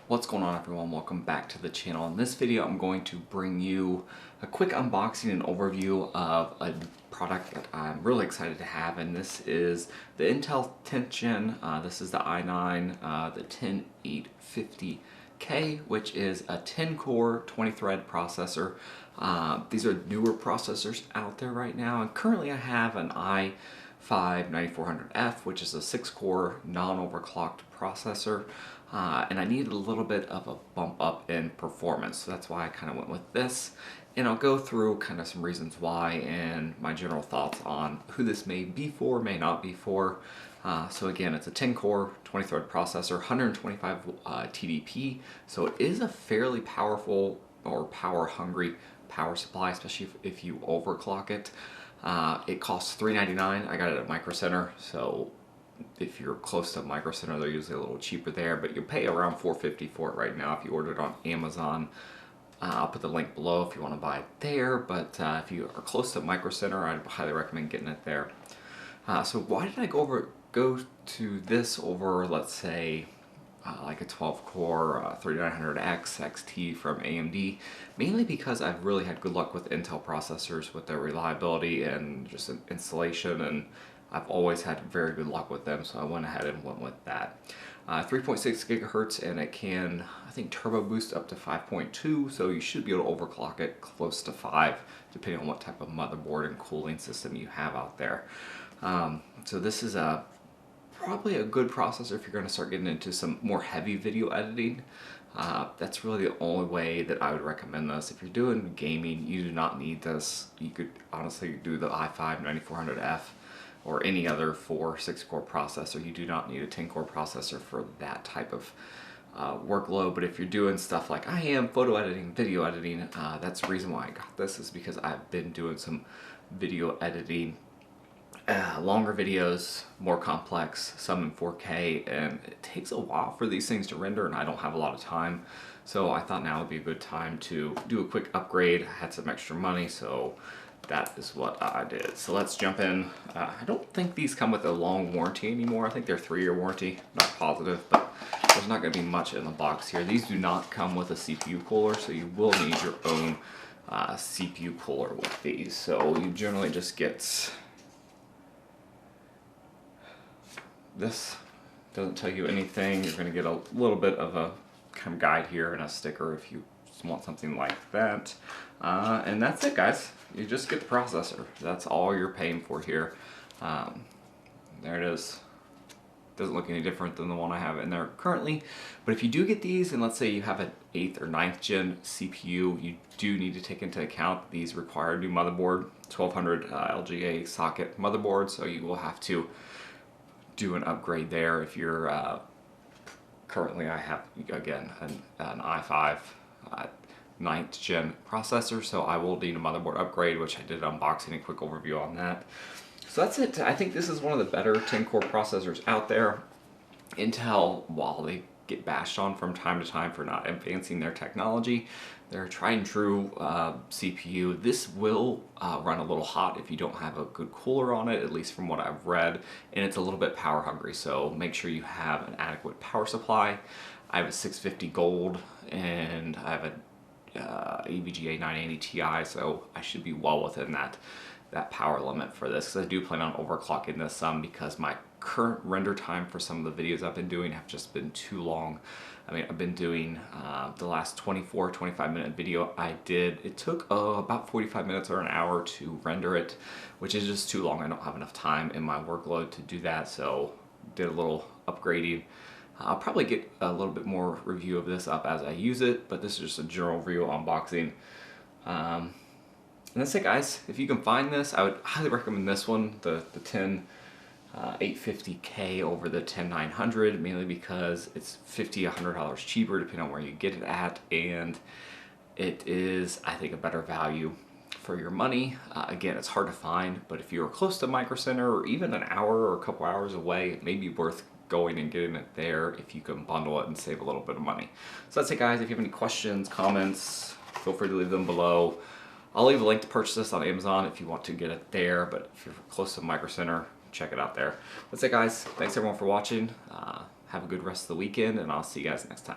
What's going on, everyone? Welcome back to the channel. In this video I'm going to bring you a quick unboxing and overview of a product that I'm really excited to have, and this is the Intel 10th Gen. This is the i9 10850k, which is a 10 core 20 thread processor. These are newer processors out there right now, and currently I have an i5-9400F, which is a 6 core non-overclocked processor. And I needed a little bit of a bump up in performance, so that's why I kind of went with this. And I'll go through kind of some reasons why and my general thoughts on who this may be for, may not be for. So again, it's a 10 core 20 thread processor, 125 TDP, so it is a fairly powerful or power hungry power supply, especially if you overclock it. It costs $399. I got it at Micro Center, so if you're close to Micro Center, they're usually a little cheaper there, but you'll pay around $450 for it right now if you order it on Amazon. I'll put the link below if you want to buy it there, but if you are close to Micro Center, I'd highly recommend getting it there. So why did I go to this over, let's say, like a 12 core 3900X XT from AMD? Mainly because I've really had good luck with Intel processors with their reliability and just installation, and I've always had very good luck with them, so I went ahead and went with that. 3.6 gigahertz, and it can, I think, turbo boost up to 5.2, so you should be able to overclock it close to 5, depending on what type of motherboard and cooling system you have out there. So this is probably a good processor if you're going to start getting into some more heavy video editing. That's really the only way that I would recommend this. If you're doing gaming, you do not need this. You could honestly do the i5-9400F or any other 6 core processor. You do not need a 10 core processor for that type of workload. But if you're doing stuff like I am, photo editing, video editing, that's the reason why I got this, is because I've been doing some video editing, longer videos, more complex, some in 4K, and it takes a while for these things to render, and I don't have a lot of time. So I thought now would be a good time to do a quick upgrade. I had some extra money, so that is what I did. So let's jump in. I don't think these come with a long warranty anymore. I think they're 3-year warranty, not positive, but there's not going to be much in the box here. These do not come with a CPU cooler, so you will need your own CPU cooler with these. So you generally just get this. Doesn't tell you anything. You're going to get a little bit of a kind of guide here and a sticker if you want something like that. And that's it, guys. You just get the processor. That's all you're paying for here. There it is. Doesn't look any different than the one I have in there currently. But if you do get these, and let's say you have an 8th or 9th gen CPU, you do need to take into account these require a new motherboard, 1200 LGA socket motherboard, so you will have to do an upgrade there. If you're currently, I have, again, an i5 9th gen processor, so I will need a motherboard upgrade, which I did an unboxing and quick overview on that. So that's it. I think this is one of the better 10 core processors out there. Intel, while they get bashed on from time to time for not advancing their technology, they're tried and true CPU. This will run a little hot if you don't have a good cooler on it, at least from what I've read, and it's a little bit power hungry, so make sure you have an adequate power supply. I have a 650 gold, and I have a EVGA 980 Ti, so I should be well within that power limit for this, because I do plan on overclocking this some, because my current render time for some of the videos I've been doing have just been too long. I mean, I've been doing the last 25 minute video it took about 45 minutes or an hour to render it, which is just too long. I don't have enough time in my workload to do that, so did a little upgrading. I'll probably get a little bit more review of this up as I use it, but this is just a general review unboxing. And that's it, guys. If you can find this, I would highly recommend this one, the 10850K over the 10900, mainly because it's $50–$100 cheaper depending on where you get it at, and it is, I think, a better value for your money. Again, it's hard to find, but if you're close to Micro Center or even an hour or a couple hours away, it may be worth going and getting it there if you can bundle it and save a little bit of money. So that's it, guys. If you have any questions, comments, feel free to leave them below. I'll leave a link to purchase this on Amazon if you want to get it there, but if you're close to Micro Center, check it out there. That's it, guys. Thanks everyone for watching. Have a good rest of the weekend, and I'll see you guys next time.